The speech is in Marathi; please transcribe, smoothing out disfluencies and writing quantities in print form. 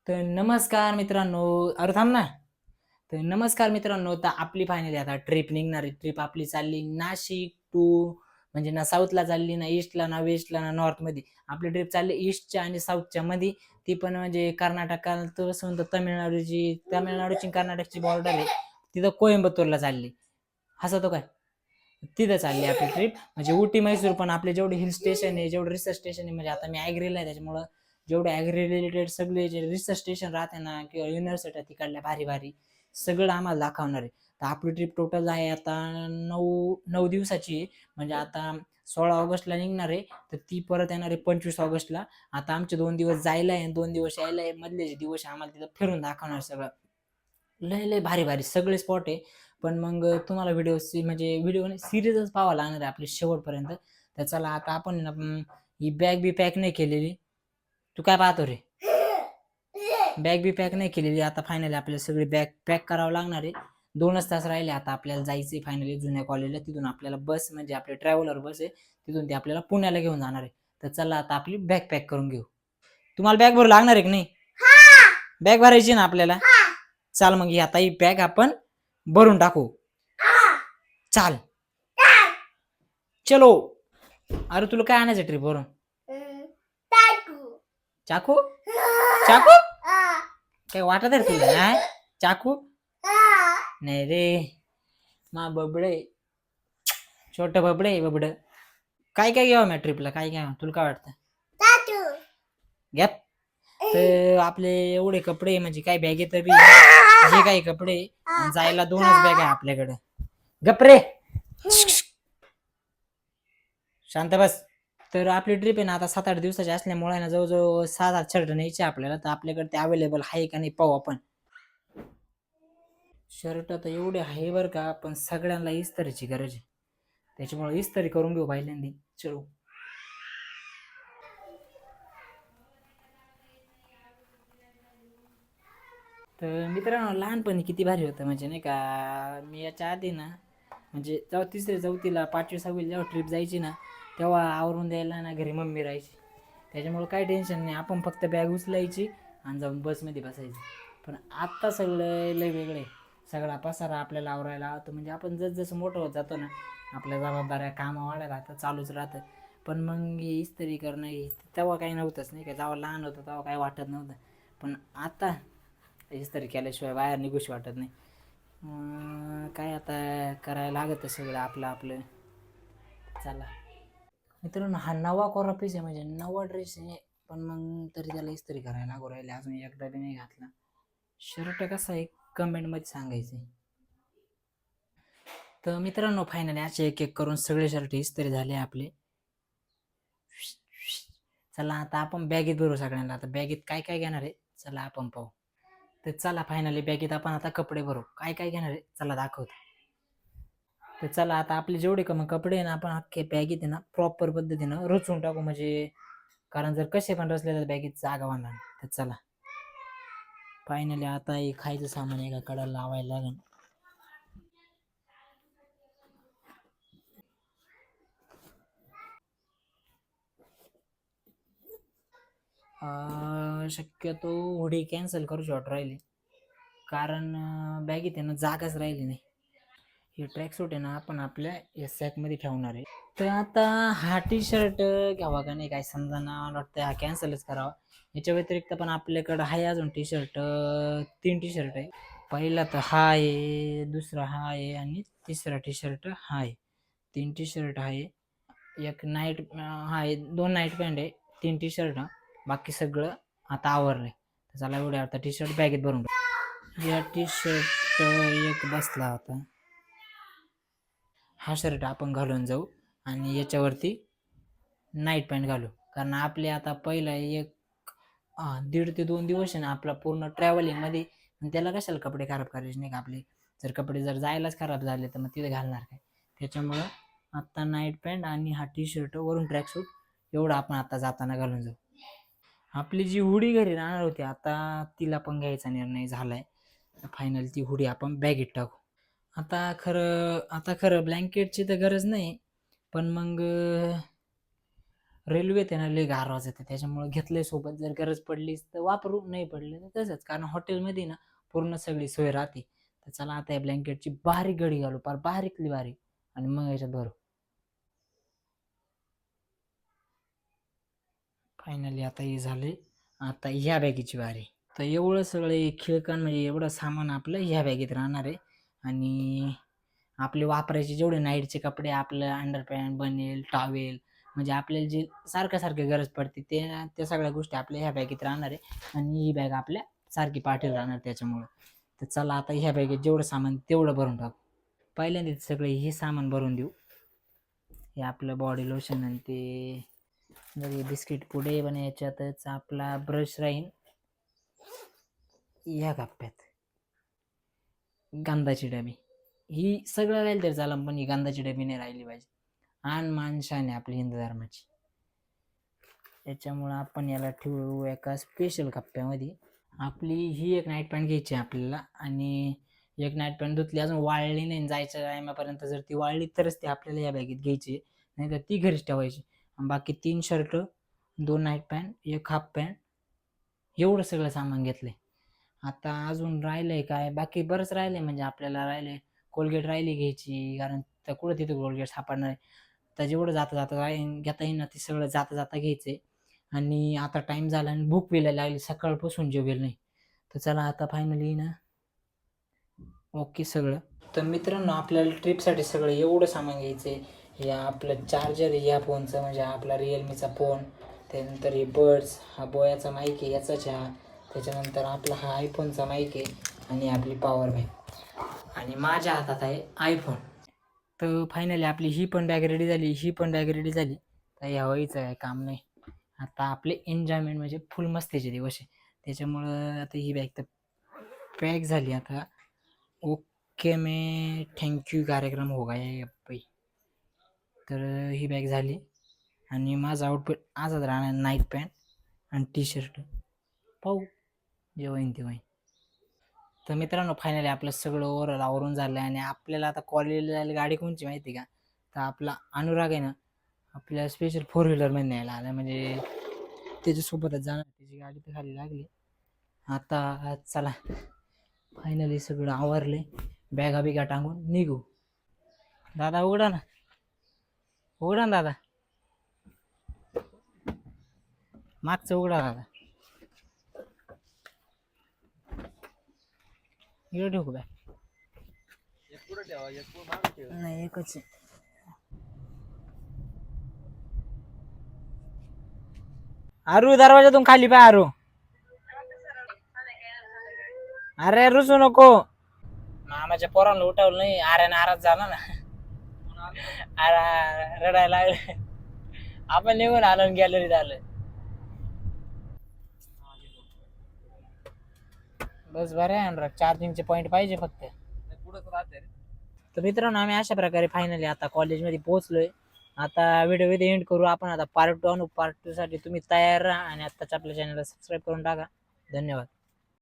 तर नमस्कार मित्रांनो. अरे थांब ना. तर नमस्कार मित्रांनो, तर आपली फायनली आता ट्रिप निघणारी. ट्रिप आपली चालली नाशिक टू, म्हणजे ना साऊथला चालली, ना ईस्टला, ना वेस्टला, ना नॉर्थमध्ये. आपली ट्रिप चालली ईस्टच्या आणि साऊथच्या मध्ये. ती पण म्हणजे कर्नाटकाला तर म्हणतो, तमिळनाडूची कर्नाटकची बॉर्डर आहे. तिथं कोइंबतूरला चालली. हसतो काय? तिथं चालली आपली ट्रिप. म्हणजे उटी मैसूर पण आपले जेवढे हिल स्टेशन आहे, जेवढे रिसर्च स्टेशन आहे, म्हणजे आता मी ॲग्रीला आहे त्याच्यामुळं जेवढे ॲग्री रिलेटेड सगळे जे रिसर्च स्टेशन राहते ना, किंवा युनिव्हर्सिटी तिकडल्या भारी भारी सगळं आम्हाला दाखवणार आहे. तर आपली ट्रिप टोटल आहे आता 9 दिवसाची आहे. म्हणजे आता 16 ऑगस्टला निघणार आहे, तर ती परत येणार आहे 25 ऑगस्टला. आता आमचे 2 दिवस जायला आहे आणि 2 दिवस यायला आहे. मधले जे दिवस आम्हाला तिथं फिरून दाखवणार सगळं. लय लय भारी भारी सगळे स्पॉट आहे. पण मग तुम्हाला म्हणजे व्हिडिओ सिरीजच पाहावं लागणार आहे आपली शेवटपर्यंत. तर चला आता आपण ही बॅग बी पॅक नाही केलेली. तू काय पाहतो रे? बॅग बी पॅक नाही केलेली. आता फायनली आपल्याला सगळी बॅग पॅक करावं लागणार आहे. 2च तास राहिले आता आपल्याला जायचे फायनली जुन्या कॉलेजला. तिथून आपल्याला बस, म्हणजे आपले ट्रॅव्हलर बस आहे, तिथून ते आपल्याला पुण्याला घेऊन जाणार आहे. तर चला आता आपली बॅग पॅक करून घेऊ. तुम्हाला बॅग भरू लागणार आहे की नाही? बॅग भरायची ना आपल्याला. चाल मग आता ही बॅग आपण भरून टाकू. चाल चलो. अरे तुला काय आणायचं ट्रिप वरून? चाकू. चाकू काय वाटत आहे तुला? चाकू नाही रे, मा बबडे, छोट बबडे बबड. काय काय घ्यावं मी ट्रिपला? काय घ्यावं तुला काय वाटतं? गॅप. तर आपले एवढे कपडे, म्हणजे काय बॅगे तरी जे काही कपडे, जायला 2च बॅग आहे आपल्याकडे. गपरे, शांत बस. तर आपली ट्रिप आहे ना आता 7-8 दिवसाची असल्यामुळे ना जवळजवळ 7-8 शर्ट न्यायचे आपल्याला. तर आपल्याकडे ते अवेलेबल आहे का नाही पाहू आपण. शर्ट आता एवढे आहे बरं का, पण सगळ्यांना इस्त्रीची गरज आहे, त्याच्यामुळे इस्त्री करून घेऊ पहिल्यांदा. चलो. तर मित्रांनो, लहानपणी किती भारी होतं, म्हणजे नाही का. मी याच्या आधी ना, म्हणजे जेव्हा 3री-4थीला 5वी-6वीला जेव्हा ट्रिप जायची ना, तेव्हा आवरून द्यायला ना घरी मम्मी राहायची. त्याच्यामुळं काही टेन्शन नाही, आपण फक्त बॅग उचलायची आणि जाऊन बसमध्ये बसायचं. पण आत्ता सगळं लय वेगळं आहे. सगळा पसारा आपल्याला आवरायला होतं. म्हणजे आपण जसं मोठं होत जातो ना, आपल्या जबाबदाऱ्या कामं वाढत राहतं, चालूच राहतं. पण मग ही इस्त्री करणं तेव्हा काही नव्हतंच नाही का. जेव्हा लहान होतं तेव्हा काही वाटत नव्हतं. पण आता इस्त्री केल्याशिवाय बाहेर निघूशी वाटत नाही. काय आता करायला लागतं सगळं आपलं आपलं. चला मित्रांनो, हा नवा कोरा पीस आहे, म्हणजे नवा ड्रेस आहे. पण मग तरी त्याला इस्त्री करायला लागू राहिले, अजून एकदा बी नाही घातला. शर्ट कसा आहे कमेंटमध्ये सांगायचं. तर मित्रांनो, फायनली असे एक एक करून सगळे शर्ट इस्त्री झाले आपले. चला आता आपण बॅगेत भरू सगळ्यांना. आता बॅगेत काय काय घेणार आहे चला आपण पाहू. तर चला फायनली बॅगेत आपण आता कपडे भरू. काय काय घेणार आहे चला दाखवतो. तर चला आता आपले जेवढे का मग कपडे आहे ना, आपण अख्खे बॅगेत आहे ना प्रॉपर पद्धतीनं रचून टाकू. म्हणजे कारण जर कसे पण रचले तर बॅगेत जागा वाढणार. तर चला फायनली आता हे खायचं सामान एका कडाला लावायला लागेल. शक्यतो हुडी कॅन्सल करू शकतो राहिली, कारण बॅगेत आहे ना जागाच राहिली नाही. हे ट्रॅक सूट आहे ना आपण आपल्या या सॅकमध्ये ठेवणार आहे. तर आता हा टी शर्ट घ्यावा का नाही काय समजा ना, मला वाटतं हा कॅन्सलच करावा. याच्या व्यतिरिक्त पण आपल्याकडं आहे अजून टी शर्ट, 3 टी शर्ट आहे. पहिला तर हा आहे, दुसरा हा आहे आणि तिसरा टी शर्ट हा आहे. 3 टी शर्ट आहे. एक नाईट हा आहे, 2 नाईट पॅन्ट आहे, 3 टी शर्ट. बाकी सगळं आता आवरलं आहे. तर चला एवढे आता टी शर्ट बॅगेत भरून टाकू. या टी शर्ट एक बसला होता. हा शर्ट आपण घालून जाऊ आणि याच्यावरती नाईट पॅन्ट घालू. कारण आपले आता पहिला 1.5 ते 2 दिवस आहे ना आपला पूर्ण ट्रॅव्हलिंगमध्ये. त्याला कशाला कपडे खराब करायचे नाही का आपले. जर कपडे जर जायलाच खराब झाले तर मग तिथे घालणार काय. त्याच्यामुळं आत्ता नाईट पॅन्ट आणि हा टी शर्ट वरून ट्रॅकसूट एवढं आपण आता जाताना घालून जाऊ. आपली जी हुडी घरी राहणार होती आता तिला पण घ्यायचा निर्णय झाला आहे. फायनल ती हुडी आपण बॅगेत टाकू. आता खरं ब्लँकेटची तर गरज नाही, पण मग रेल्वेत आहे ना लय गारवाच येते, त्याच्यामुळे घेतलंय सोबत. जर गरज पडलीच तर वापरू, नाही पडले तर तसंच. कारण हॉटेलमध्ये ना पूर्ण सगळी सोय राहते. तर चला आता या ब्लँकेटची बारीक गडी घालू, फार बारीकली बारीक, आणि मग याच्यात भरू. फायनली आता हे झाले. आता ह्या बॅगेची बारी. तर एवढं सगळे खिळकण म्हणजे एवढं सामान आपलं ह्या बॅगेत राहणार आहे. आणि आपले वापरायचे जेवढे नाईटचे कपडे, आपलं अंडरपॅन्ट बनेल टॉवेल, म्हणजे आपल्याला जे सारखं सारखं गरज पडते ते, त्या सगळ्या गोष्टी आपल्या ह्या बॅगेत राहणार आहे. आणि ही बॅग आपल्या सारखी पाठील राहणार त्याच्यामुळं. तर चला आता ह्या बॅगेत जेवढं सामान तेवढं भरून टाकू. पहिल्यांदा सगळे हे सामान भरून देऊ. हे आपलं बॉडी लोशन आणि ते जर बिस्किट पुडे, पण याच्यातच आपला ब्रश राहील या कप्प्यात. गंधाची डबी ही सगळं राहील तरी चालेल, पण ही गंधाची डबी नाही राहिली पाहिजे. आन मान शान आहे आपली हिंदू धर्माची. त्याच्यामुळं आपण याला ठेवू एका स्पेशल कप्प्यामध्ये. आपली ही एक नाईट पॅन्ट घ्यायची आपल्याला, आणि एक नाईट पॅन्ट धुतली अजून वाळली नाही, जायच्या टायमापर्यंत जर ती वाळली तरच ती आपल्याला या बॅगेत घ्यायची, नाही तर ती घरीच ठेवायची. बाकी 3 shirt, 2 night pant, 1 half pant, एवढं सगळं सामान घेतलंय. आता अजून राहिलंय काय, बाकी बरंच राहिलंय. म्हणजे आपल्याला राहिलंय कोलगेट राहिली घ्यायची, कारण तर कुठं तिथं कोलगेट सापडणार आहे. तर जेवढं जाता जाता घेता येईल ना ते सगळं जाता जाता घ्यायचंय. आणि आता टाइम झाला आणि भूक पेलायला लागली, सकाळपासून जेवेल नाही. तर चला आता फायनली ना ओके सगळं. तर मित्रांनो, आपल्याला ट्रिपसाठी सगळं एवढं सामान घ्यायचं आहे. या आपलं चार्जर आहे या फोनचं, म्हणजे आपला रिअलमीचा फोन. त्यानंतर हे बड्स, हा बोयाचा माईक आहे याचा चहा. त्याच्यानंतर आपला हा आयफोनचा माईक आहे, आणि आपली पॉवर बँक, आणि माझ्या हातात आहे आयफोन. तर फायनली आपली ही पण बॅग रेडी झाली, ही पण बॅग रेडी झाली. तर या व्हायचं आहे काम नाही. आता आपले एन्जॉयमेंट म्हणजे फुल मस्तीचे दिवस आहे. त्याच्यामुळं आता ही बॅग तर पॅक झाली आता. ओके मैं थँक्यू, कार्यक्रम हो गया है भाई. तर ही बॅग झाली, आणि माझा आउटफिट आजच राहणार नाईट पॅन्ट आणि टी शर्ट. पाहू जे होईन ते होईन. तर मित्रांनो, फायनली आपलं सगळं ओव्हरऑल आवरून झालं आहे. आणि आपल्याला आता कॉलेजला जायला गाडी कोणची माहिती का? तर आपला अनुराग आहे ना, आपल्याला स्पेशल 4 व्हीलरमध्ये न्यायला आला, म्हणजे त्याच्यासोबतच जाणार. त्याची गाडी तर खाली लागली. आता चला फायनली सगळं आवरले, बॅगा बिगा टांगून निघू. दादा उघडा ना, उघडा ना दादा, मागचं उघडा दादा. इकडे ठेवू बॅग? नाही, एकच आहे. आरू दरवाजातून खाली पाय आरू. अरे रुसू नको. मामाच्या पोरांना उठवलं नाही, अरे नाराज झाला ना. अरे रडायला लागले. आपण निघून आलो, गॅलरीत आलं. बस बरं आहे अनुराग, चार्जिंगचे पॉईंट पाहिजे फक्त. तर मित्रांनो, आम्ही अशा प्रकारे फायनली आता कॉलेजमध्ये पोहोचलोय. आता व्हिडिओ एंड करू आपण. आता पार्ट 1 पार्ट 2 साठी तुम्ही तयार राहा, आणि आत्ताच आपल्या चॅनलला सबस्क्राईब करून टाका. धन्यवाद.